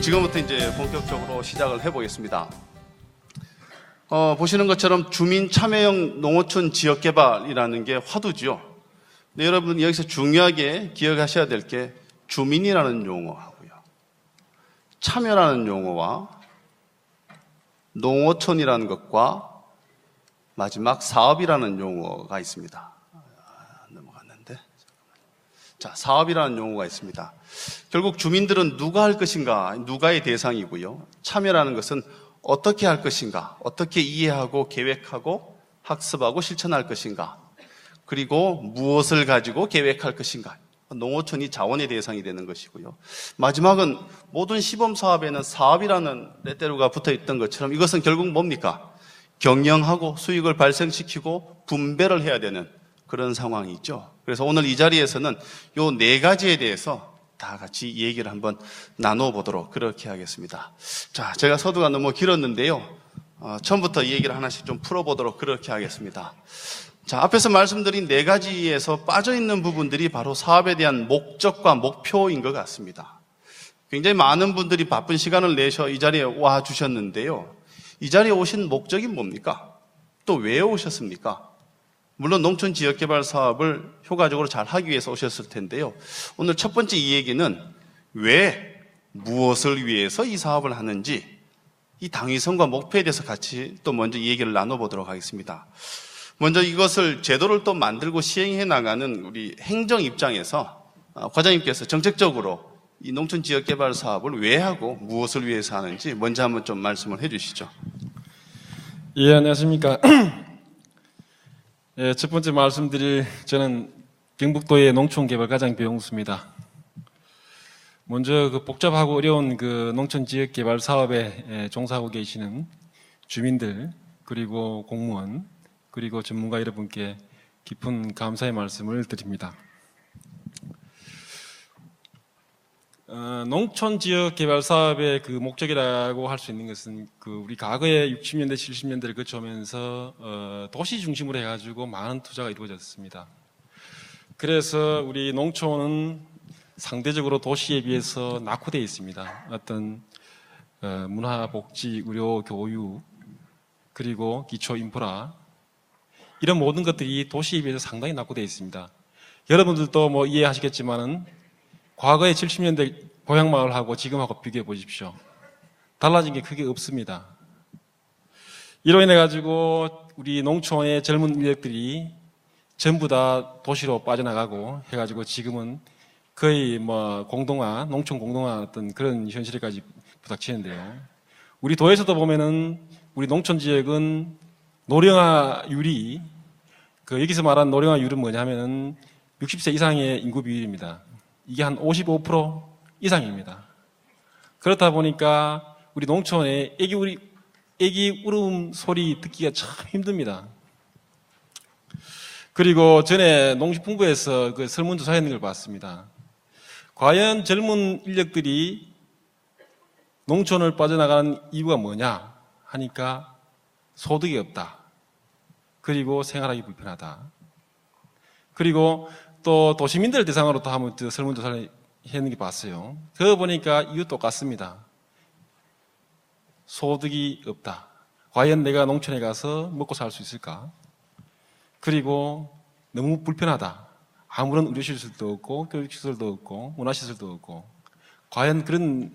지금부터 이제 본격적으로 시작을 해보겠습니다. 보시는 것처럼 주민 참여형 농어촌 지역개발이라는 게 화두죠. 근데 여러분 여기서 중요하게 기억하셔야 될 게 주민이라는 용어하고요, 참여라는 용어와 농어촌이라는 것과 마지막 사업이라는 용어가 있습니다. 넘어갔는데. 자, 사업이라는 용어가 있습니다. 결국 주민들은 누가 할 것인가, 누가의 대상이고요. 참여라는 것은 어떻게 할 것인가, 어떻게 이해하고 계획하고 학습하고 실천할 것인가, 그리고 무엇을 가지고 계획할 것인가. 농어촌이 자원의 대상이 되는 것이고요. 마지막은 모든 시범 사업에는 사업이라는 레테르가 붙어 있던 것처럼 이것은 결국 뭡니까? 경영하고 수익을 발생시키고 분배를 해야 되는 그런 상황이 있죠. 그래서 오늘 이 자리에서는 요 네 가지에 대해서 다 같이 얘기를 한번 나눠보도록 그렇게 하겠습니다. 자, 제가 서두가 너무 길었는데요. 처음부터 이 얘기를 하나씩 좀 풀어보도록 그렇게 하겠습니다. 자, 앞에서 말씀드린 네 가지에서 빠져있는 부분들이 바로 사업에 대한 목적과 목표인 것 같습니다. 굉장히 많은 분들이 바쁜 시간을 내셔 이 자리에 와 주셨는데요. 이 자리에 오신 목적이 뭡니까? 또 왜 오셨습니까? 물론 농촌 지역개발 사업을 효과적으로 잘 하기 위해서 오셨을 텐데요. 오늘 첫 번째 이 얘기는 왜, 무엇을 위해서 이 사업을 하는지, 이 당위성과 목표에 대해서 같이 또 먼저 이 얘기를 나눠보도록 하겠습니다. 먼저 이것을 제도를 또 만들고 시행해 나가는 우리 행정 입장에서 과장님께서 정책적으로 이 농촌 지역개발 사업을 왜 하고 무엇을 위해서 하는지 먼저 한번 좀 말씀을 해 주시죠. 예, 안녕하십니까. 예, 첫 번째 말씀드릴 저는 경북도의 농촌개발과장 배용수입니다. 먼저 그 복잡하고 어려운 그 농촌 지역개발 사업에 종사하고 계시는 주민들, 그리고 공무원, 그리고 전문가 여러분께 깊은 감사의 말씀을 드립니다. 농촌 지역 개발 사업의 그 목적이라고 할 수 있는 것은 그 우리 과거에 60년대, 70년대를 거쳐오면서 도시 중심으로 해가지고 많은 투자가 이루어졌습니다. 그래서 우리 농촌은 상대적으로 도시에 비해서 낙후되어 있습니다. 어떤 문화, 복지, 의료, 교육, 그리고 기초 인프라, 이런 모든 것들이 도시에 비해서 상당히 낙후되어 있습니다. 여러분들도 뭐 이해하시겠지만은 과거의 70년대 고향마을하고 지금하고 비교해 보십시오. 달라진 게 크게 없습니다. 이로 인해 가지고 우리 농촌의 젊은 인력들이 전부 다 도시로 빠져나가고 해가지고 지금은 거의 뭐 공동화, 농촌 공동화 어떤 그런 현실에까지 부닥치는데요. 우리 도에서도 보면은 우리 농촌 지역은 노령화율이, 여기서 말하는 노령화율은 뭐냐면은 60세 이상의 인구 비율입니다. 이게 한 55% 이상입니다. 그렇다 보니까 우리 농촌에 애기 울음 소리 듣기가 참 힘듭니다. 그리고 전에 농식품부에서 그 설문조사 했는 걸 봤습니다. 과연 젊은 인력들이 농촌을 빠져나가는 이유가 뭐냐 하니까 소득이 없다. 그리고 생활하기 불편하다. 그리고 또 도시민들 대상으로 또 한번 설문조사를 했는 게 봤어요. 그거 보니까 이유 똑같습니다. 소득이 없다. 과연 내가 농촌에 가서 먹고 살 수 있을까? 그리고 너무 불편하다. 아무런 의료시설도 없고 교육시설도 없고 문화시설도 없고 과연 그런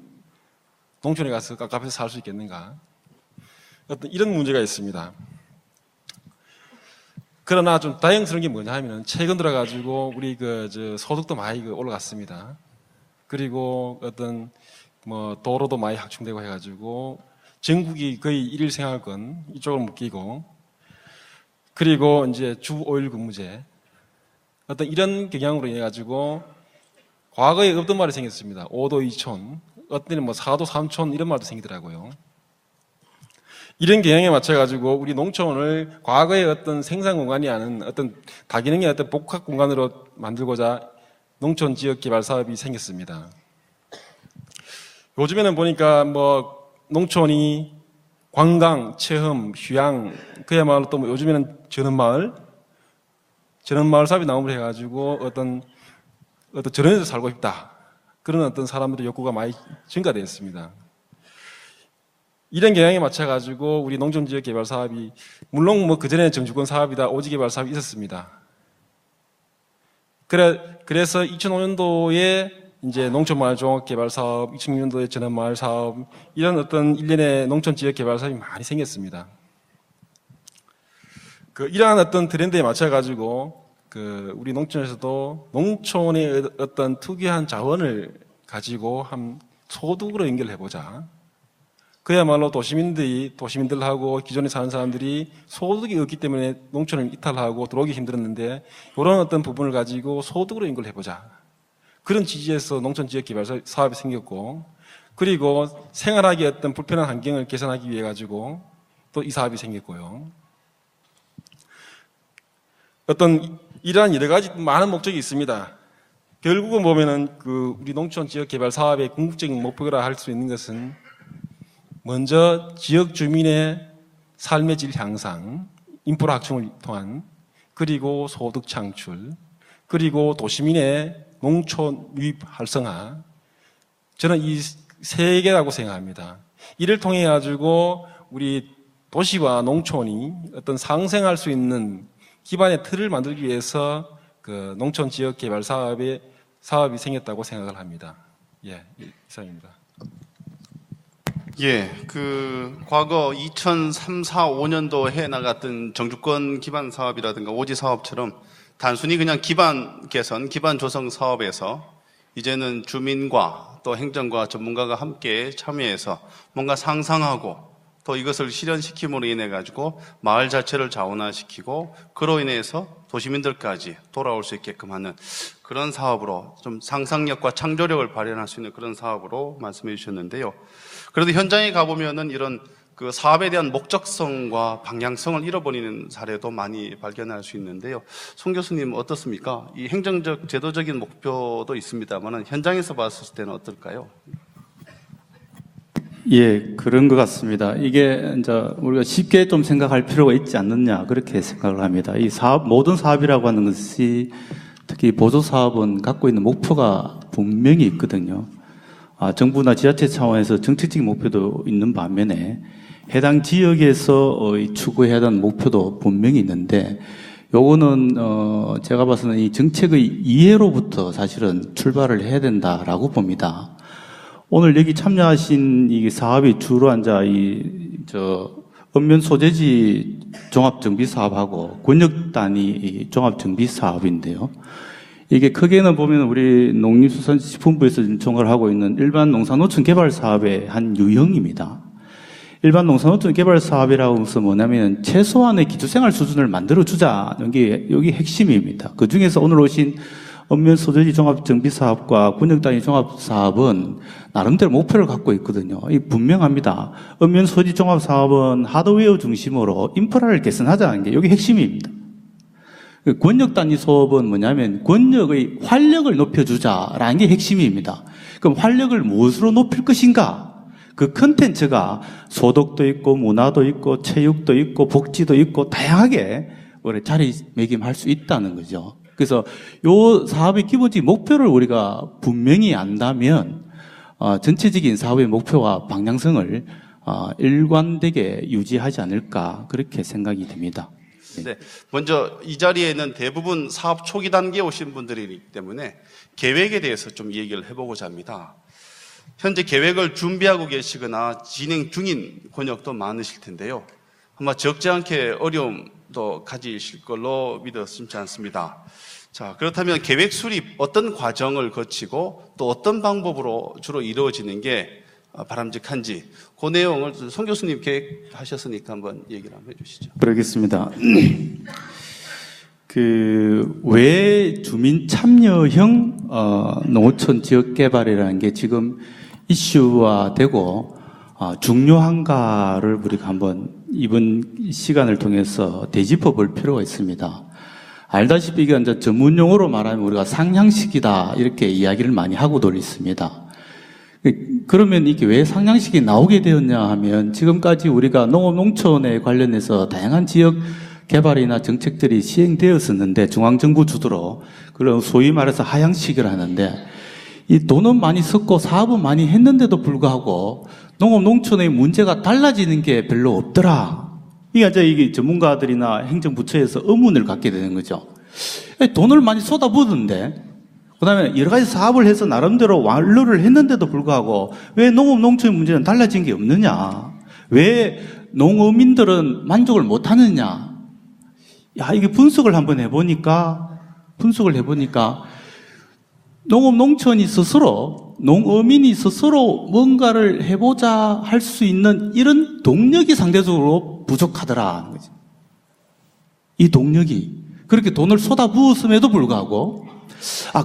농촌에 가서 깝깝해서 살 수 있겠는가? 어떤 이런 문제가 있습니다. 그러나 좀 다행스러운 게 뭐냐 하면은 최근 들어가지고 우리 소득도 많이 올라갔습니다. 그리고 어떤 뭐 도로도 많이 확충되고 해가지고 전국이 거의 일일 생활권 이쪽으로 묶이고, 그리고 이제 주 5일 근무제, 어떤 이런 경향으로 인해 가지고 과거에 없던 말이 생겼습니다. 5도 2촌, 어떤 때는 뭐 4도 3촌 이런 말도 생기더라고요. 이런 경향에 맞춰가지고 우리 농촌을 과거의 어떤 생산 공간이 아닌 어떤 다기능의 어떤 복합 공간으로 만들고자 농촌 지역 개발 사업이 생겼습니다. 요즘에는 보니까 뭐 농촌이 관광, 체험, 휴양, 그야말로 또 뭐 요즘에는 전원마을 사업이 나오면 해가지고 어떤 전원에서 살고 싶다. 그런 어떤 사람들의 욕구가 많이 증가되었습니다. 이런 경향에 맞춰가지고 우리 농촌지역 개발 사업이, 물론 뭐 그전에 정주권 사업이다, 오지 개발 사업이 있었습니다. 그래서 2005년도에 이제 농촌마을 종합개발 사업, 2006년도에 전원마을 사업, 이런 어떤 일련의 농촌지역 개발 사업이 많이 생겼습니다. 이러한 어떤 트렌드에 맞춰가지고 우리 농촌에서도 농촌의 어떤 특유한 자원을 가지고 한 소득으로 연결해보자. 그야말로 도시민들하고 기존에 사는 사람들이 소득이 없기 때문에 농촌을 이탈하고 들어오기 힘들었는데, 이런 어떤 부분을 가지고 소득으로 연결해보자. 그런 지지에서 농촌지역 개발 사업이 생겼고, 그리고 생활하기 어떤 불편한 환경을 개선하기 위해 가지고 또 이 사업이 생겼고요. 어떤 이러한 여러 가지 많은 목적이 있습니다. 결국은 보면은 우리 농촌 지역 개발 사업의 궁극적인 목표라 할 수 있는 것은, 먼저 지역 주민의 삶의 질 향상, 인프라 확충을 통한, 그리고 소득 창출, 그리고 도시민의 농촌 유입 활성화, 저는 이 세 개라고 생각합니다. 이를 통해 가지고 우리 도시와 농촌이 어떤 상생할 수 있는 기반의 틀을 만들기 위해서 농촌 지역 개발 사업이 생겼다고 생각을 합니다. 예, 이상입니다. 예, 과거 2003, 4, 5년도 해 나갔던 정주권 기반 사업이라든가 오지 사업처럼 단순히 그냥 기반 개선, 기반 조성 사업에서 이제는 주민과 또 행정과 전문가가 함께 참여해서 뭔가 상상하고 또 이것을 실현시킴으로 인해 가지고 마을 자체를 자원화시키고 그로 인해서 도시민들까지 돌아올 수 있게끔 하는 그런 사업으로, 좀 상상력과 창조력을 발현할 수 있는 그런 사업으로 말씀해 주셨는데요. 그래도 현장에 가보면은 이런 사업에 대한 목적성과 방향성을 잃어버리는 사례도 많이 발견할 수 있는데요. 송 교수님 어떻습니까? 이 행정적, 제도적인 목표도 있습니다만 현장에서 봤을 때는 어떨까요? 예, 그런 것 같습니다. 이게 이제 우리가 쉽게 좀 생각할 필요가 있지 않느냐, 그렇게 생각을 합니다. 이 사업, 모든 사업이라고 하는 것이, 특히 보조 사업은 갖고 있는 목표가 분명히 있거든요. 정부나 지자체 차원에서 정책적인 목표도 있는 반면에 해당 지역에서 추구해야 하는 목표도 분명히 있는데, 요거는 제가 봐서는 이 정책의 이해로부터 사실은 출발을 해야 된다라고 봅니다. 오늘 여기 참여하신 이 사업이 주로 읍면 소재지 종합정비 사업하고 권역 단위 종합정비 사업인데요. 이게 크게는 보면 우리 농림수산식품부에서 총괄 하고 있는 일반 농산노촌 개발 사업의 한 유형입니다. 일반 농산노촌 개발 사업이라고 해서 뭐냐면 최소한의 기초생활 수준을 만들어주자는 게 여기 핵심입니다. 그 중에서 오늘 오신 읍면 소재지 종합정비 사업과 권역 단위 종합 사업은 나름대로 목표를 갖고 있거든요. 이 분명합니다. 읍면 소재지 종합 사업은 하드웨어 중심으로 인프라를 개선하자는 게 여기 핵심입니다. 권역 단위 사업은 뭐냐면 권역의 활력을 높여주자라는 게 핵심입니다. 그럼 활력을 무엇으로 높일 것인가? 그 컨텐츠가 소득도 있고 문화도 있고 체육도 있고 복지도 있고 다양하게 자리매김할 수 있다는 거죠. 그래서 요 사업의 기본적인 목표를 우리가 분명히 안다면 전체적인 사업의 목표와 방향성을 일관되게 유지하지 않을까, 그렇게 생각이 듭니다. 네, 먼저 이 자리에는 대부분 사업 초기 단계에 오신 분들이기 때문에 계획에 대해서 좀 얘기를 해보고자 합니다. 현재 계획을 준비하고 계시거나 진행 중인 권역도 많으실 텐데요. 아마 적지 않게 어려움도 가지실 걸로 믿어심지 않습니다. 자, 그렇다면 계획 수립 어떤 과정을 거치고 또 어떤 방법으로 주로 이루어지는 게 바람직한지, 그 내용을 송 교수님 계획하셨으니까 한번 얘기를 한번 해주시죠. 그러겠습니다. 왜 주민 참여형 농어촌 지역 개발이라는 게 지금 이슈화되고 중요한가를 우리가 한번 이번 시간을 통해서 되짚어 볼 필요가 있습니다. 알다시피 이게 이제 전문 용어로 말하면 우리가 상향식이다, 이렇게 이야기를 많이 하고도 있습니다. 그러면 이게 왜 상향식이 나오게 되었냐 하면, 지금까지 우리가 농업 농촌에 관련해서 다양한 지역 개발이나 정책들이 시행되었었는데, 중앙정부 주도로, 그런 소위 말해서 하향식을 하는데, 이 돈은 많이 썼고 사업은 많이 했는데도 불구하고 농업 농촌의 문제가 달라지는 게 별로 없더라. 이게 전문가들이나 행정부처에서 의문을 갖게 되는 거죠. 돈을 많이 쏟아부었는데, 그 다음에 여러 가지 사업을 해서 나름대로 완료를 했는데도 불구하고 왜 농업 농촌의 문제는 달라진 게 없느냐? 왜 농어민들은 만족을 못 하느냐? 이게 분석을 해보니까 농업 농촌이 스스로, 농어민이 스스로 뭔가를 해보자 할 수 있는 이런 동력이 상대적으로 부족하더라. 이 동력이. 그렇게 돈을 쏟아부었음에도 불구하고,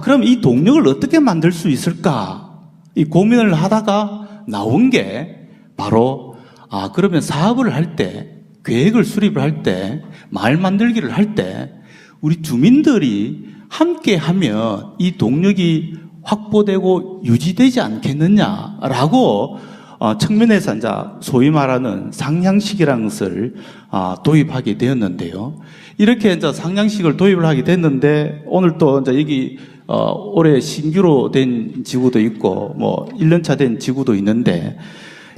그럼 이 동력을 어떻게 만들 수 있을까? 이 고민을 하다가 나온 게 바로, 그러면 사업을 할 때, 계획을 수립을 할 때, 마을 만들기를 할 때, 우리 주민들이 함께 하면 이 동력이 확보되고 유지되지 않겠느냐라고 측면에서 이제 소위 말하는 상향식이라는 것을 도입하게 되었는데요. 이렇게 이제 상향식을 도입을 하게 됐는데 오늘 또 이제 여기 올해 신규로 된 지구도 있고 뭐 1년차 된 지구도 있는데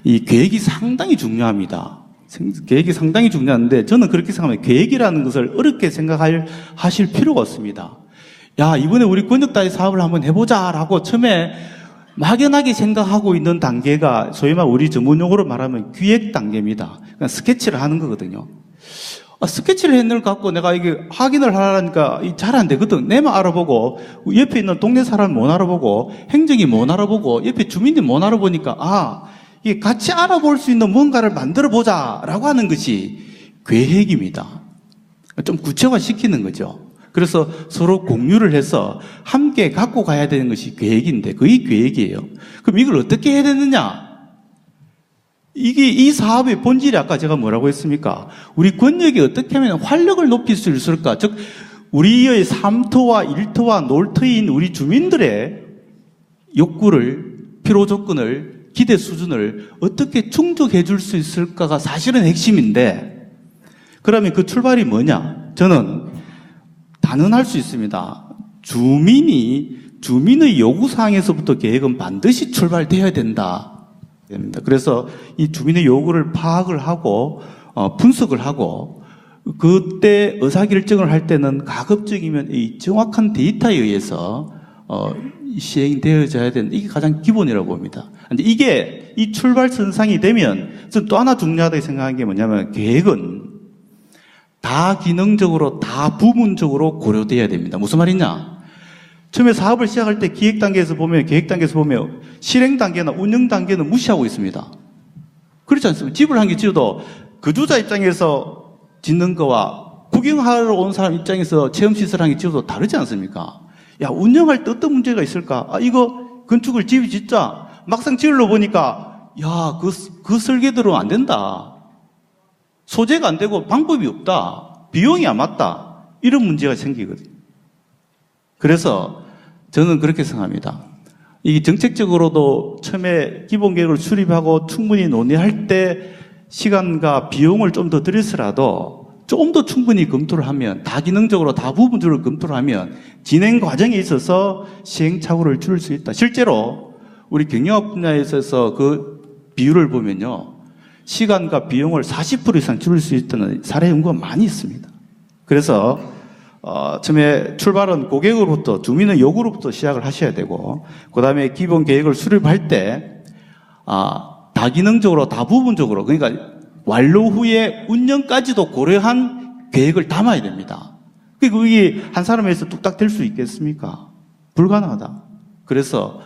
이 계획이 상당히 중요합니다. 계획이 상당히 중요한데 저는 그렇게 생각합니다. 계획이라는 것을 어렵게 하실 필요가 없습니다. 이번에 우리 권역단위 사업을 한번 해보자라고 처음에 막연하게 생각하고 있는 단계가 소위 말 우리 전문용어로 말하면 기획 단계입니다. 그러니까 스케치를 하는 거거든요. 스케치를 했는 걸 갖고 내가 이게 확인을 하려니까 잘 안 되거든. 내만 알아보고 옆에 있는 동네 사람 못 알아보고 행정이 못 알아보고 옆에 주민들이 못 알아보니까 이게 같이 알아볼 수 있는 뭔가를 만들어 보자라고 하는 것이 계획입니다. 좀 구체화시키는 거죠. 그래서 서로 공유를 해서 함께 갖고 가야 되는 것이 계획인데 그게 계획이에요. 그럼 이걸 어떻게 해야 되느냐? 이 사업의 본질이 아까 제가 뭐라고 했습니까? 우리 권역이 어떻게 하면 활력을 높일 수 있을까? 즉 우리의 삶터와 일터와 놀터인 우리 주민들의 욕구를, 필요 조건을, 기대 수준을 어떻게 충족해 줄 수 있을까가 사실은 핵심인데 그러면 그 출발이 뭐냐? 저는 단언할 수 있습니다. 주민의 요구사항에서부터 계획은 반드시 출발되어야 된다. 그래서 이 주민의 요구를 파악을 하고 분석을 하고 그때 의사결정을 할 때는 가급적이면 이 정확한 데이터에 의해서 시행되어져야 되는 이게 가장 기본이라고 봅니다. 근데 이게 이 출발선상이 되면 저는 또 하나 중요하다고 생각하는 게 뭐냐면 계획은 다 기능적으로 다 부분적으로 고려돼야 됩니다. 무슨 말이냐? 처음에 사업을 시작할 때 기획 단계에서 보면 실행 단계나 운영 단계는 무시하고 있습니다. 그렇지 않습니까? 집을 한 개 지어도 거주자 입장에서 짓는 거와 구경하러 온 사람 입장에서 체험시설 한 개 지어도 다르지 않습니까? 운영할 때 어떤 문제가 있을까? 이거 건축을 집이 짓자. 막상 지으려 보니까 그 설계대로 안 된다. 소재가 안 되고 방법이 없다. 비용이 안 맞다. 이런 문제가 생기거든요. 그래서 저는 그렇게 생각합니다. 이 정책적으로도 처음에 기본 계획을 수립하고 충분히 논의할 때 시간과 비용을 좀 더 들여서라도 좀 더 충분히 검토를 하면 다기능적으로 다 부분적으로 검토를 하면 진행 과정에 있어서 시행착오를 줄일 수 있다. 실제로 우리 경영학 분야에서 그 비율을 보면요. 시간과 비용을 40% 이상 줄일 수 있다는 사례 연구가 많이 있습니다. 그래서 처음에 출발은 고객으로부터 주민의 요구로부터 시작을 하셔야 되고 그 다음에 기본 계획을 수립할 때 다기능적으로 다 부분적으로 그러니까 완료 후에 운영까지도 고려한 계획을 담아야 됩니다. 그게 한 사람에서 뚝딱 될 수 있겠습니까? 불가능하다. 그래서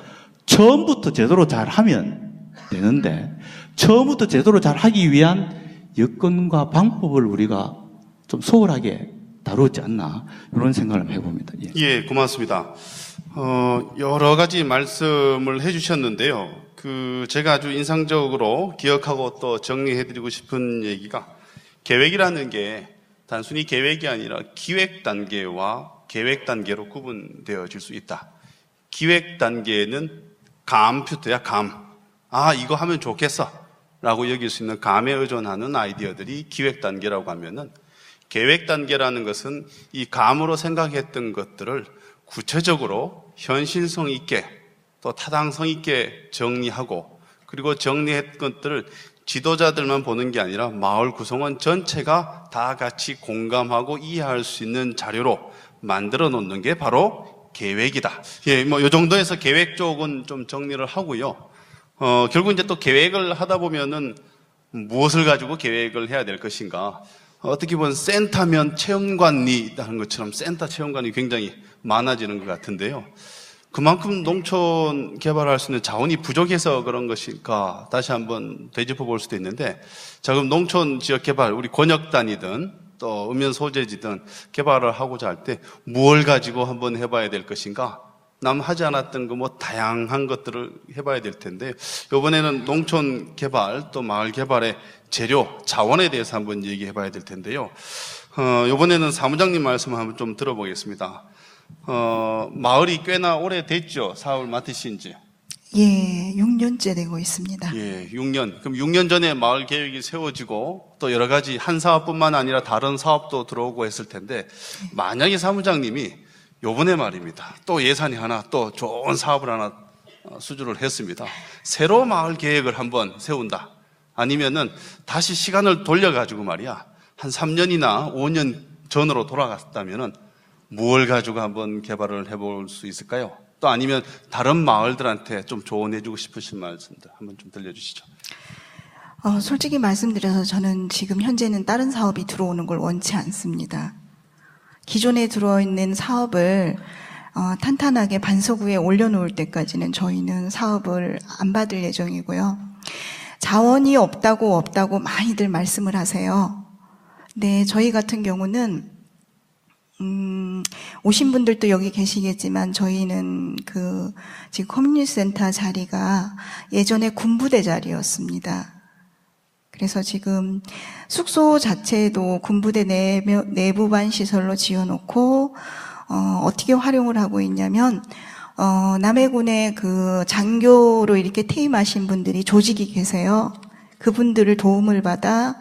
처음부터 제대로 잘하면 되는데 처음부터 제대로 잘하기 위한 여건과 방법을 우리가 좀 소홀하게 다루지 않나 이런 생각을 해봅니다. 예, 고맙습니다. 여러 가지 말씀을 해주셨는데요. 제가 아주 인상적으로 기억하고 또 정리해드리고 싶은 얘기가 계획이라는 게 단순히 계획이 아니라 기획 단계와 계획 단계로 구분되어질 수 있다. 기획 단계는 감표터야, 감. 이거 하면 좋겠어. 라고 여길 수 있는 감에 의존하는 아이디어들이 기획 단계라고 하면은 계획 단계라는 것은 이 감으로 생각했던 것들을 구체적으로 현실성 있게 또 타당성 있게 정리하고 그리고 정리했 것들을 지도자들만 보는 게 아니라 마을 구성원 전체가 다 같이 공감하고 이해할 수 있는 자료로 만들어 놓는 게 바로 계획이다. 예, 뭐 요 정도에서 계획 쪽은 좀 정리를 하고요. 결국 이제 또 계획을 하다 보면은 무엇을 가지고 계획을 해야 될 것인가. 어떻게 보면 센터면 체험관이 하는 것처럼 센터 체험관이 굉장히 많아지는 것 같은데요. 그만큼 농촌 개발할 수 있는 자원이 부족해서 그런 것일까 다시 한번 되짚어 볼 수도 있는데, 자, 그럼 농촌 지역 개발, 우리 권역단이든 또 읍면 소재지든 개발을 하고자 할 때 무엇을 가지고 한번 해봐야 될 것인가? 남 하지 않았던 그 뭐 다양한 것들을 해봐야 될 텐데, 이번에는 농촌 개발 또 마을 개발의 재료, 자원에 대해서 한번 얘기해봐야 될 텐데요. 이번에는 사무장님 말씀 한번 좀 들어보겠습니다. 마을이 꽤나 오래됐죠? 사업을 맡으신 지. 예, 6년째 되고 있습니다. 예, 6년. 그럼 6년 전에 마을 계획이 세워지고 또 여러 가지 한 사업뿐만 아니라 다른 사업도 들어오고 했을 텐데, 만약에 사무장님이 요번에 말입니다, 또 예산이 하나 또 좋은 사업을 하나 수주를 했습니다. 새로 마을 계획을 한번 세운다. 아니면은 다시 시간을 돌려가지고 말이야, 한 3년이나 5년 전으로 돌아갔다면은 무엇을 가지고 한번 개발을 해볼 수 있을까요? 또 아니면 다른 마을들한테 좀 조언해주고 싶으신 말씀들 한번 좀 들려주시죠. 솔직히 말씀드려서 저는 지금 현재는 다른 사업이 들어오는 걸 원치 않습니다. 기존에 들어있는 사업을 탄탄하게 반석 위에 올려놓을 때까지는 저희는 사업을 안 받을 예정이고요. 자원이 없다고 많이들 말씀을 하세요. 네, 저희 같은 경우는 오신 분들도 여기 계시겠지만 저희는 지금 커뮤니티 센터 자리가 예전에 군부대 자리였습니다. 그래서 지금 숙소 자체도 군부대 내부반 시설로 지어놓고 어떻게 활용을 하고 있냐면 남해군의 장교로 이렇게 퇴임하신 분들이 조직이 계세요. 그분들을 도움을 받아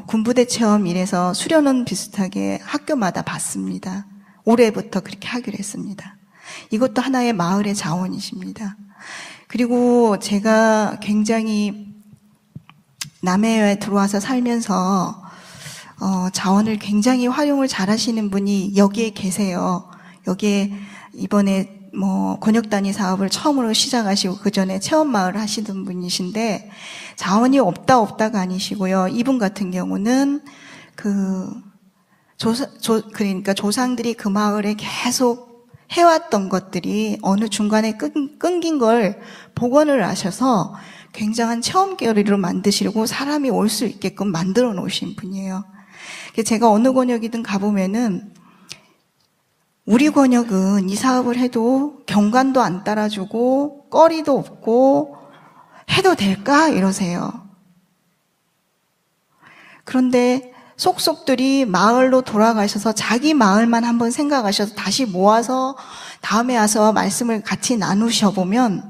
군부대 체험 이래서 수련원 비슷하게 학교마다 받습니다. 올해부터 그렇게 하기로 했습니다. 이것도 하나의 마을의 자원이십니다. 그리고 제가 굉장히 남해에 들어와서 살면서 자원을 굉장히 활용을 잘 하시는 분이 여기에 계세요. 여기에 이번에 권역단위 사업을 처음으로 시작하시고 그 전에 체험마을 하시던 분이신데, 자원이 없다가 아니시고요. 이분 같은 경우는 그러니까 조상들이 그 마을에 계속 해왔던 것들이 어느 중간에 끊긴 걸 복원을 하셔서 굉장한 체험 거리로 만드시려고 사람이 올 수 있게끔 만들어 놓으신 분이에요. 제가 어느 권역이든 가보면은 우리 권역은 이 사업을 해도 경관도 안 따라주고 거리도 없고 해도 될까? 이러세요. 그런데 속속들이 마을로 돌아가셔서 자기 마을만 한번 생각하셔서 다시 모아서 다음에 와서 말씀을 같이 나누셔보면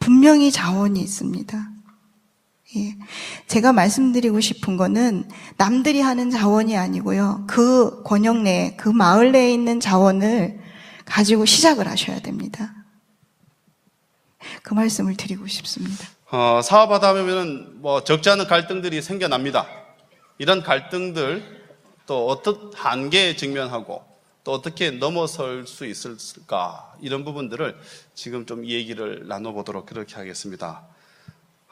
분명히 자원이 있습니다. 예. 제가 말씀드리고 싶은 거는 남들이 하는 자원이 아니고요. 그 권역 내에, 그 마을 내에 있는 자원을 가지고 시작을 하셔야 됩니다. 그 말씀을 드리고 싶습니다. 사업하다 보면은 적지 않은 갈등들이 생겨납니다. 이런 갈등들 또 어떤 한계에 직면하고 또 어떻게 넘어설 수 있을까, 이런 부분들을 지금 좀 얘기를 나눠보도록 그렇게 하겠습니다.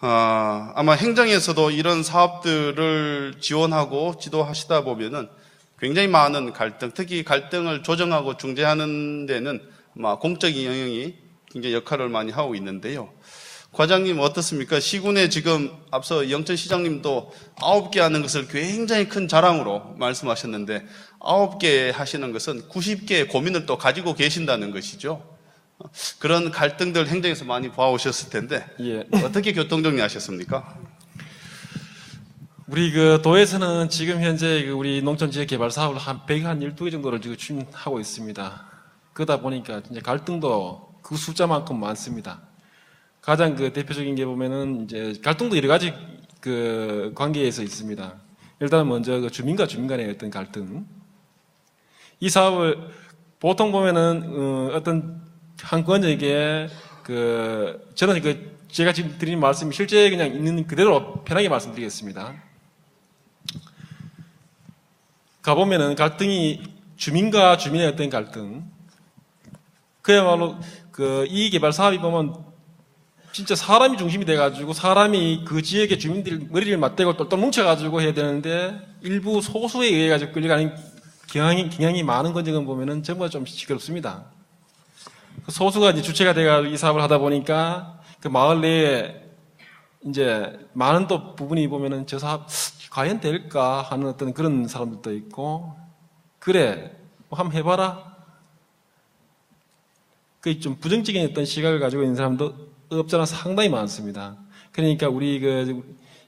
아마 행정에서도 이런 사업들을 지원하고 지도하시다 보면은 굉장히 많은 갈등, 특히 갈등을 조정하고 중재하는 데는 아마 공적인 영역이 굉장히 역할을 많이 하고 있는데요. 과장님 어떻습니까? 시군에 지금 앞서 영천 시장님도 9개 하는 것을 굉장히 큰 자랑으로 말씀하셨는데, 9개 하시는 것은 90개의 고민을 또 가지고 계신다는 것이죠. 그런 갈등들 행정에서 많이 봐오셨을 텐데, 예. 어떻게 교통정리하셨습니까? 우리 도에서는 지금 현재 우리 농촌지역개발 사업을 한 112개 정도를 지금 추진하고 있습니다. 그러다 보니까 이제 갈등도 그 숫자만큼 많습니다. 가장 대표적인 게 보면은 이제 갈등도 여러 가지 관계에서 있습니다. 일단 먼저 주민과 주민 간의 어떤 갈등. 이 사업을 보통 보면은 어떤 한 권역에 저는 제가 지금 드린 말씀이 실제 그냥 있는 그대로 편하게 말씀드리겠습니다. 가보면은 갈등이 주민과 주민의 어떤 갈등, 그야말로 이개발 사업이 보면 진짜 사람이 중심이 돼가지고 사람이 그 지역의 주민들 머리를 맞대고 똘똘 뭉쳐가지고 해야 되는데 일부 소수에 의해 가지고 끌려가는 경향이 많은 건 지금 보면은 전부 다 좀 시끄럽습니다. 소수가 이제 주체가 돼가지고 이 사업을 하다 보니까 그 마을 내에 이제 많은 또 부분이 보면은 저 사업 과연 될까 하는 어떤 그런 사람들도 있고, 그래 뭐 한번 해봐라, 그 좀 부정적인 어떤 시각을 가지고 있는 사람도 없잖아 상당히 많습니다. 그러니까 우리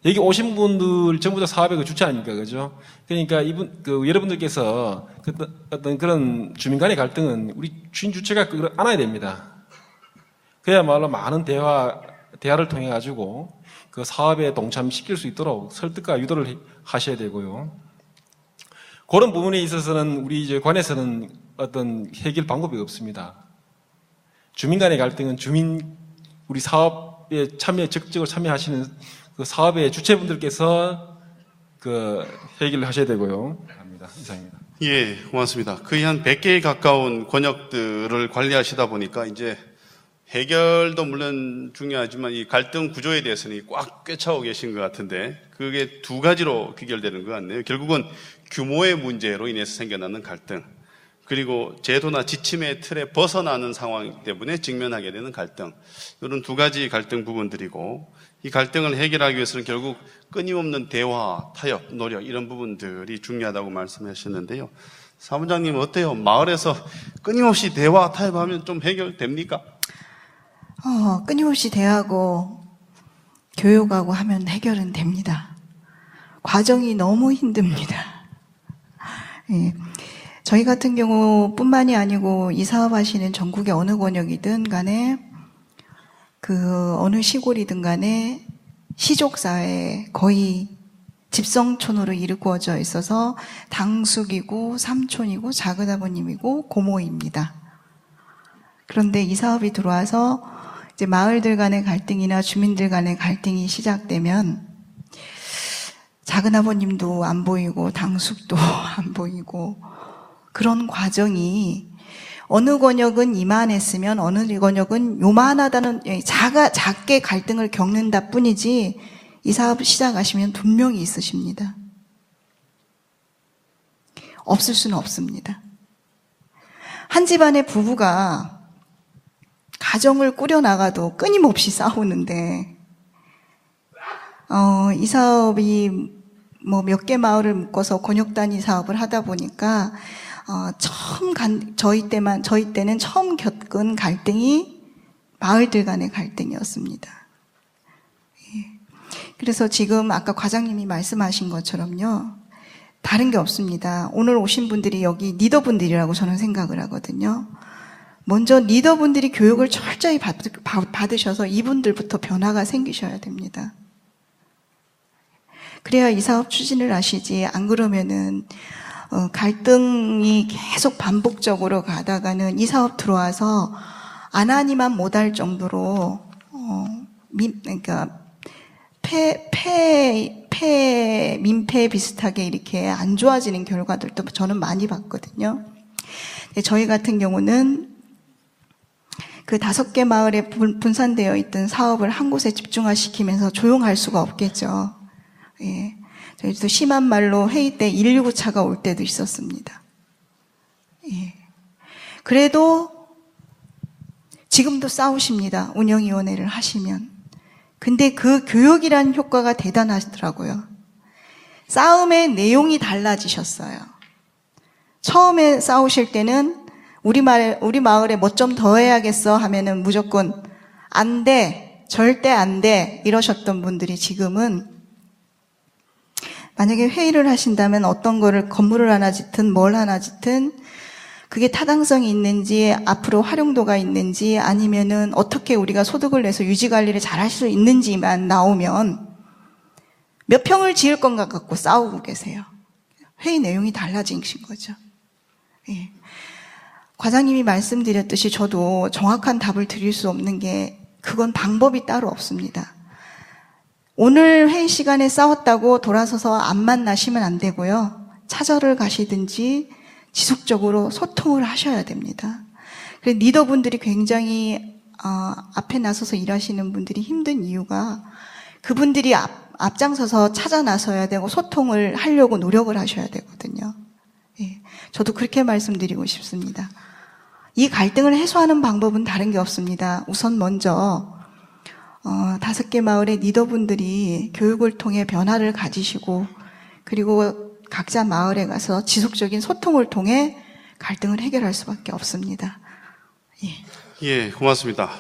여기 오신 분들 전부 다 사업의 주체 아닙니까, 그죠? 그러니까 여러분들께서 어떤 그런 주민 간의 갈등은 우리 주인 주체가 그걸 안아야 됩니다. 그야말로 많은 대화를 통해 가지고 그 사업에 동참시킬 수 있도록 설득과 유도를 하셔야 되고요. 그런 부분에 있어서는 우리 이제 관에서는 어떤 해결 방법이 없습니다. 주민 간의 갈등은 우리 사업에 적극적으로 참여하시는 그 사업의 주체분들께서 해결을 하셔야 되고요. 합니다. 이상입니다. 예, 고맙습니다. 거의 한 100개에 가까운 권역들을 관리하시다 보니까 이제 해결도 물론 중요하지만 이 갈등 구조에 대해서는 꽉 꿰차고 계신 것 같은데, 그게 두 가지로 귀결되는 것 같네요. 결국은 규모의 문제로 인해서 생겨나는 갈등, 그리고 제도나 지침의 틀에 벗어나는 상황 때문에 직면하게 되는 갈등, 이런 두 가지 갈등 부분들이고, 이 갈등을 해결하기 위해서는 결국 끊임없는 대화, 타협, 노력, 이런 부분들이 중요하다고 말씀하셨는데요. 사무장님은 어때요? 마을에서 끊임없이 대화, 타협하면 좀 해결됩니까? 끊임없이 대하고 교육하고 하면 해결은 됩니다. 과정이 너무 힘듭니다. 예. 저희 같은 경우뿐만이 아니고 이 사업하시는 전국의 어느 권역이든 간에 어느 시골이든 간에 시족사회에 거의 집성촌으로 이루어져 있어서 당숙이고 삼촌이고 작은아버님이고 고모입니다. 그런데 이 사업이 들어와서 이제 마을들 간의 갈등이나 주민들 간의 갈등이 시작되면 작은아버님도 안 보이고 당숙도 안 보이고, 그런 과정이 어느 권역은 이만했으면 어느 권역은 요만하다는 작게 갈등을 겪는다 뿐이지, 이 사업 시작하시면 분명히 있으십니다. 없을 수는 없습니다. 한 집안의 부부가 가정을 꾸려나가도 끊임없이 싸우는데, 이 사업이 몇 개 마을을 묶어서 권역 단위 사업을 하다 보니까, 저희 때는 처음 겪은 갈등이 마을들 간의 갈등이었습니다. 예. 그래서 지금 아까 과장님이 말씀하신 것처럼요, 다른 게 없습니다. 오늘 오신 분들이 여기 리더분들이라고 저는 생각을 하거든요. 먼저 리더분들이 교육을 철저히 받으셔서 이분들부터 변화가 생기셔야 됩니다. 그래야 이 사업 추진을 하시지, 안 그러면은 갈등이 계속 반복적으로 가다가는 이 사업 들어와서 안 하니만 못할 정도로 그러니까 민폐 비슷하게 이렇게 안 좋아지는 결과들도 저는 많이 봤거든요. 저희 같은 경우는 그 5개 마을에 분산되어 있던 사업을 한 곳에 집중화시키면서 조용할 수가 없겠죠. 예. 저희도 심한 말로 회의 때 119차가 올 때도 있었습니다. 예. 그래도 지금도 싸우십니다. 운영위원회를 하시면. 근데 그 교육이라는 효과가 대단하더라고요. 싸움의 내용이 달라지셨어요. 처음에 싸우실 때는 우리 마을에 뭐 좀 더 해야겠어 하면은 무조건 안 돼, 절대 안 돼 이러셨던 분들이 지금은 만약에 회의를 하신다면 어떤 거를 건물을 하나 짓든 뭘 하나 짓든 그게 타당성이 있는지, 앞으로 활용도가 있는지, 아니면은 어떻게 우리가 소득을 내서 유지 관리를 잘 할 수 있는지만 나오면 몇 평을 지을 건가 갖고 싸우고 계세요. 회의 내용이 달라지신 거죠. 예. 과장님이 말씀드렸듯이 저도 정확한 답을 드릴 수 없는 게 그건 방법이 따로 없습니다. 오늘 회의 시간에 싸웠다고 돌아서서 안 만나시면 안 되고요. 차절을 가시든지 지속적으로 소통을 하셔야 됩니다. 그래서 리더분들이 굉장히 앞에 나서서 일하시는 분들이 힘든 이유가 그분들이 앞장서서 찾아 나서야 되고 소통을 하려고 노력을 하셔야 되거든요. 예, 저도 그렇게 말씀드리고 싶습니다. 이 갈등을 해소하는 방법은 다른 게 없습니다. 우선 먼저 5개 마을의 리더분들이 교육을 통해 변화를 가지시고 그리고 각자 마을에 가서 지속적인 소통을 통해 갈등을 해결할 수밖에 없습니다. 예, 고맙습니다.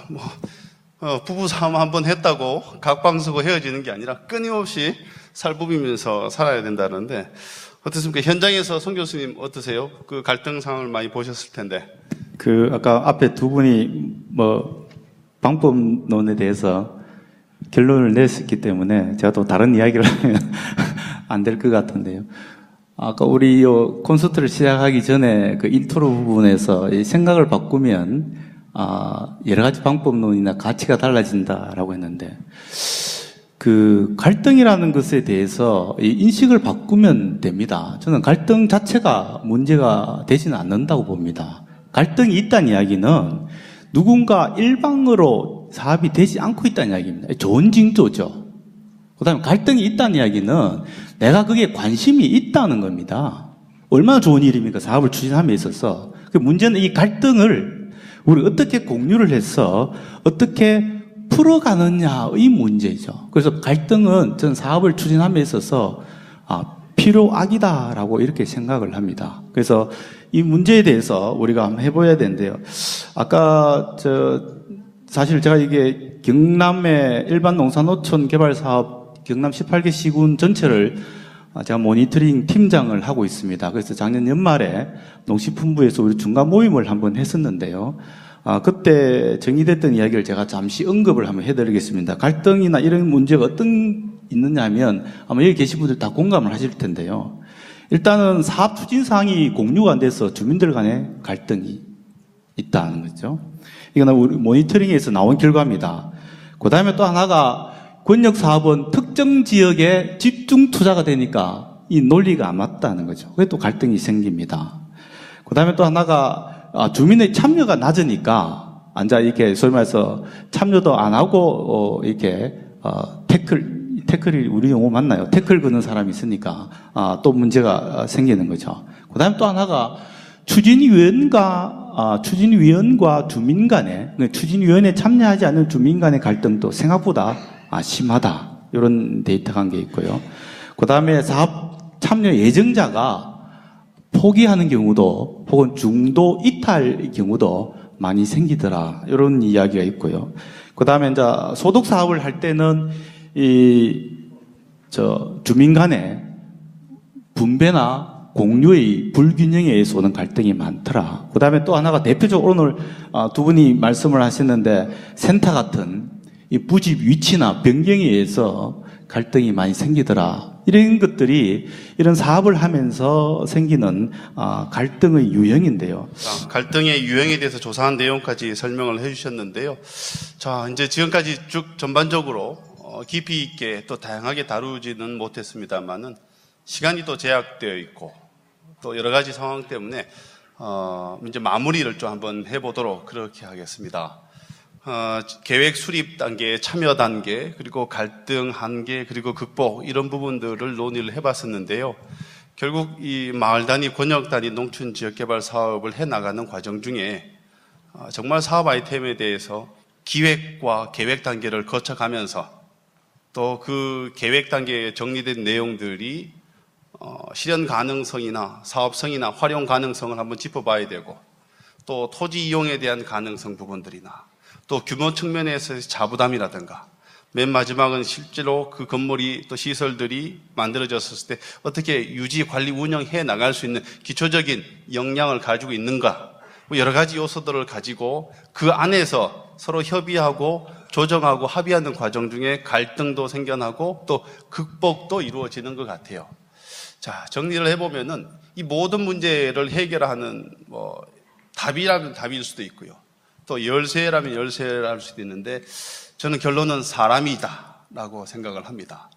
부부싸움 한번 했다고 각방서고 헤어지는 게 아니라 끊임없이 살부비면서 살아야 된다는데 어떻습니까? 현장에서 송 교수님 어떠세요? 그 갈등 상황을 많이 보셨을 텐데. 아까 앞에 두 분이 방법론에 대해서 결론을 냈었기 때문에 제가 또 다른 이야기를 하면 안 될 것 같은데요. 아까 우리 콘서트를 시작하기 전에 그 인트로 부분에서 이 생각을 바꾸면 여러 가지 방법론이나 가치가 달라진다라고 했는데 그 갈등이라는 것에 대해서 이 인식을 바꾸면 됩니다. 저는 갈등 자체가 문제가 되지는 않는다고 봅니다. 갈등이 있다는 이야기는 누군가 일방으로 사업이 되지 않고 있다는 이야기입니다. 좋은 징조죠. 그 다음에 갈등이 있다는 이야기는 내가 그게 관심이 있다는 겁니다. 얼마나 좋은 일입니까? 사업을 추진함에 있어서. 그 문제는 이 갈등을 우리 어떻게 공유를 해서 어떻게 풀어가느냐의 문제죠. 그래서 갈등은 전 사업을 추진함에 있어서 필요악이다라고 이렇게 생각을 합니다. 그래서 이 문제에 대해서 우리가 한번 해봐야 되는데요. 아까 사실 제가 이게 경남의 일반 농산어촌 개발 사업 경남 18개 시군 전체를 제가 모니터링 팀장을 하고 있습니다. 그래서 작년 연말에 농식품부에서 우리 중간 모임을 한번 했었는데요. 그때 정리됐던 이야기를 제가 잠시 언급을 한번 해드리겠습니다. 갈등이나 이런 문제가 어떤 있느냐 하면 아마 여기 계신 분들 다 공감을 하실 텐데요. 일단은 사업 추진 사항이 공유가 안 돼서 주민들 간에 갈등이 있다는 거죠. 이건 우리 모니터링에서 나온 결과입니다. 그 다음에 또 하나가 권역 사업은 특정 지역에 집중 투자가 되니까 이 논리가 안 맞다는 거죠. 그게 또 갈등이 생깁니다. 그 다음에 또 하나가 주민의 참여가 낮으니까 이렇게 소위 말해서 참여도 안 하고 이렇게 태클이 우리 용어 맞나요? 태클 거는 사람이 있으니까 또 문제가 생기는 거죠. 그 다음에 또 하나가 추진위원과 주민 간의 추진위원회에 참여하지 않는 주민 간의 갈등도 생각보다 심하다. 이런 데이터 관계 있고요. 그 다음에 사업 참여 예정자가 포기하는 경우도 혹은 중도 이탈 경우도 많이 생기더라. 이런 이야기가 있고요. 그 다음에 이제 소득 사업을 할 때는 주민 간의 분배나 공유의 불균형에 의해서 오는 갈등이 많더라. 그 다음에 또 하나가 대표적으로 오늘 두 분이 말씀을 하셨는데 센터 같은 이 부집 위치나 변경에 의해서 갈등이 많이 생기더라. 이런 것들이 이런 사업을 하면서 생기는 갈등의 유형인데요. 갈등의 유형에 대해서 조사한 내용까지 설명을 해주셨는데요. 자, 이제 지금까지 쭉 전반적으로 깊이 있게 또 다양하게 다루지는 못했습니다만은 시간이 또 제약되어 있고 또 여러 가지 상황 때문에 이제 마무리를 좀 한번 해보도록 그렇게 하겠습니다. 계획 수립 단계, 참여 단계, 그리고 갈등 한계, 그리고 극복 이런 부분들을 논의를 해봤었는데요. 결국 이 마을 단위, 권역 단위 농촌 지역 개발 사업을 해나가는 과정 중에 정말 사업 아이템에 대해서 기획과 계획 단계를 거쳐가면서 또 그 계획 단계에 정리된 내용들이 실현 가능성이나 사업성이나 활용 가능성을 한번 짚어봐야 되고 또 토지 이용에 대한 가능성 부분들이나 또 규모 측면에서의 자부담이라든가 맨 마지막은 실제로 그 건물이 또 시설들이 만들어졌을 때 어떻게 유지, 관리, 운영해 나갈 수 있는 기초적인 역량을 가지고 있는가 뭐 여러 가지 요소들을 가지고 그 안에서 서로 협의하고 조정하고 합의하는 과정 중에 갈등도 생겨나고 또 극복도 이루어지는 것 같아요. 자, 정리를 해보면은 이 모든 문제를 해결하는 답이라면 답일 수도 있고요. 또 열쇠라면 열쇠랄 수도 있는데 저는 결론은 사람이다라고 생각을 합니다.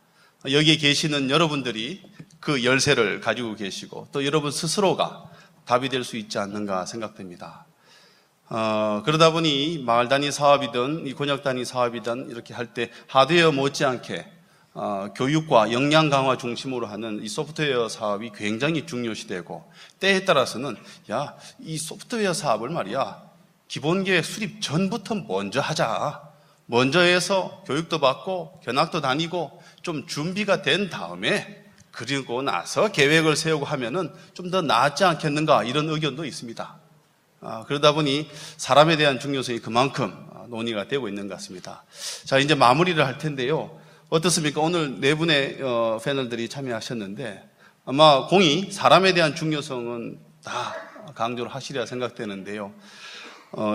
여기에 계시는 여러분들이 그 열쇠를 가지고 계시고 또 여러분 스스로가 답이 될 수 있지 않는가 생각됩니다. 그러다 보니 마을 단위 사업이든 이 권역 단위 사업이든 이렇게 할 때 하드웨어 못지않게 교육과 역량 강화 중심으로 하는 이 소프트웨어 사업이 굉장히 중요시되고 때에 따라서는 야, 이 소프트웨어 사업을 말이야 기본계획 수립 전부터 먼저 하자. 먼저 해서 교육도 받고 견학도 다니고 좀 준비가 된 다음에 그리고 나서 계획을 세우고 하면은 좀 더 낫지 않겠는가 이런 의견도 있습니다. 그러다 보니 사람에 대한 중요성이 그만큼 논의가 되고 있는 것 같습니다. 자, 이제 마무리를 할 텐데요. 어떻습니까? 오늘 네 분의 패널들이 참여하셨는데 아마 공이 사람에 대한 중요성은 다 강조를 하시리라 생각되는데요.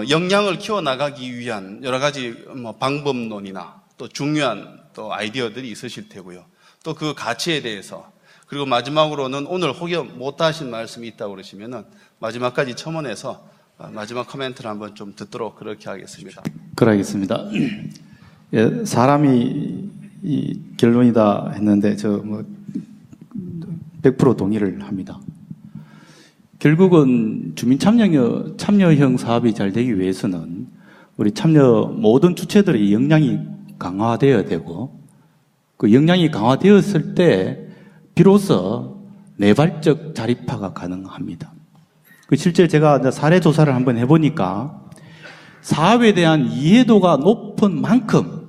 역량을 키워나가기 위한 여러 가지 방법론이나 또 중요한 또 아이디어들이 있으실 테고요. 또 그 가치에 대해서 그리고 마지막으로는 오늘 혹여 못하신 말씀이 있다고 그러시면은 마지막까지 첨언해서 마지막 코멘트를 한번 좀 듣도록 그렇게 하겠습니다. 그러겠습니다. 예, 사람이 이 결론이다 했는데 저 100% 동의를 합니다. 결국은 주민 참여형 사업이 잘 되기 위해서는 우리 참여 모든 주체들의 역량이 강화되어야 되고 그 역량이 강화되었을 때 비로소 내발적 자립화가 가능합니다. 그 실제 제가 사례 조사를 한번 해보니까 사업에 대한 이해도가 높은 만큼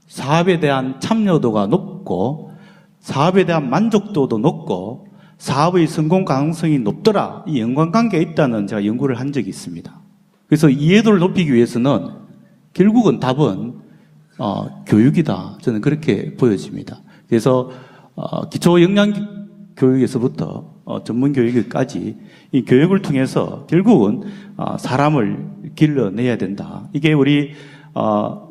사업에 대한 참여도가 높고 사업에 대한 만족도도 높고 사업의 성공 가능성이 높더라. 이 연관관계가 있다는 제가 연구를 한 적이 있습니다. 그래서 이해도를 높이기 위해서는 결국은 답은 교육이다. 저는 그렇게 보여집니다. 그래서 기초 역량 교육에서부터 전문 교육까지 이 교육을 통해서 결국은 사람을 길러내야 된다. 이게 우리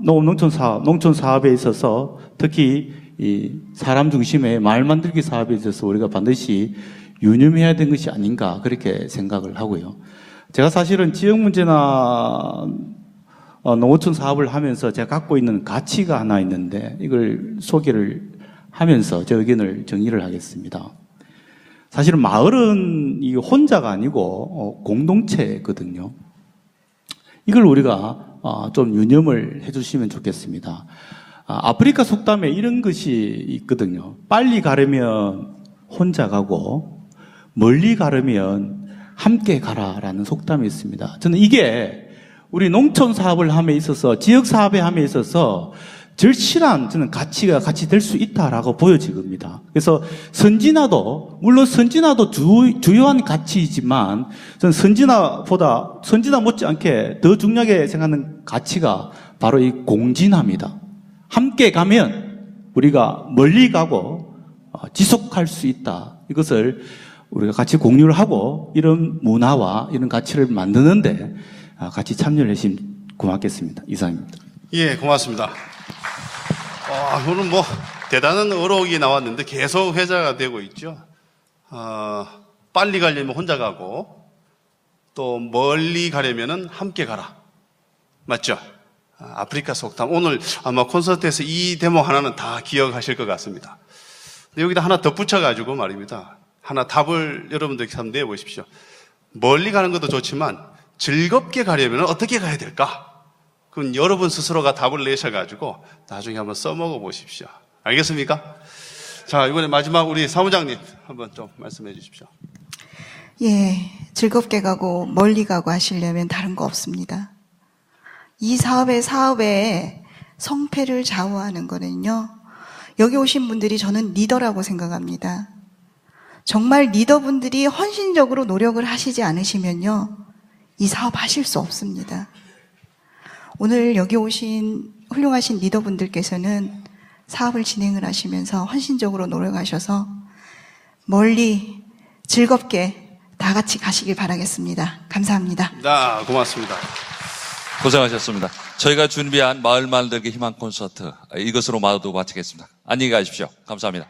농촌 사업에 있어서 특히 이 사람 중심의 마을 만들기 사업에 있어서 우리가 반드시 유념해야 되는 것이 아닌가 그렇게 생각을 하고요. 제가 사실은 지역 문제나 농어촌 사업을 하면서 제가 갖고 있는 가치가 하나 있는데 이걸 소개를 하면서 제 의견을 정리를 하겠습니다. 사실은 마을은 이 혼자가 아니고 공동체거든요. 이걸 우리가 좀 유념을 해주시면 좋겠습니다. 아프리카 속담에 이런 것이 있거든요. 빨리 가려면 혼자 가고 멀리 가려면 함께 가라라는 속담이 있습니다. 저는 이게 우리 농촌 사업을 함에 있어서 지역 사업에 함에 있어서 절실한 저는 가치가 같이 될 수 있다라고 보여집니다. 그래서 선진화도 물론 선진화도 주요한 가치이지만 저는 선진화 못지않게 더 중요하게 생각하는 가치가 바로 이 공진화입니다. 함께 가면 우리가 멀리 가고 지속할 수 있다. 이것을 우리가 같이 공유를 하고 이런 문화와 이런 가치를 만드는데 같이 참여를 해주시면 고맙겠습니다. 이상입니다. 예, 고맙습니다. 오늘 대단한 어록이 나왔는데 계속 회자가 되고 있죠. 빨리 가려면 혼자 가고 또 멀리 가려면은 함께 가라. 맞죠? 아프리카 속담. 오늘 아마 콘서트에서 이 대목 하나는 다 기억하실 것 같습니다. 근데 여기다 하나 덧붙여가지고 말입니다. 하나 답을 여러분들 한번 내보십시오. 멀리 가는 것도 좋지만 즐겁게 가려면 어떻게 가야 될까? 그건 여러분 스스로가 답을 내셔가지고 나중에 한번 써먹어 보십시오. 알겠습니까? 자, 이번에 마지막 우리 사무장님 한번 좀 말씀해 주십시오. 예, 즐겁게 가고 멀리 가고 하시려면 다른 거 없습니다. 이 사업의 성패를 좌우하는 거는요, 여기 오신 분들이 저는 리더라고 생각합니다. 정말 리더분들이 헌신적으로 노력을 하시지 않으시면요, 이 사업 하실 수 없습니다. 오늘 여기 오신 훌륭하신 리더분들께서는 사업을 진행을 하시면서 헌신적으로 노력하셔서 멀리 즐겁게 다 같이 가시길 바라겠습니다. 감사합니다. 네, 고맙습니다. 고생하셨습니다. 저희가 준비한 마을 만들기 희망 콘서트 이것으로 마도 마치겠습니다. 안녕히 가십시오. 감사합니다.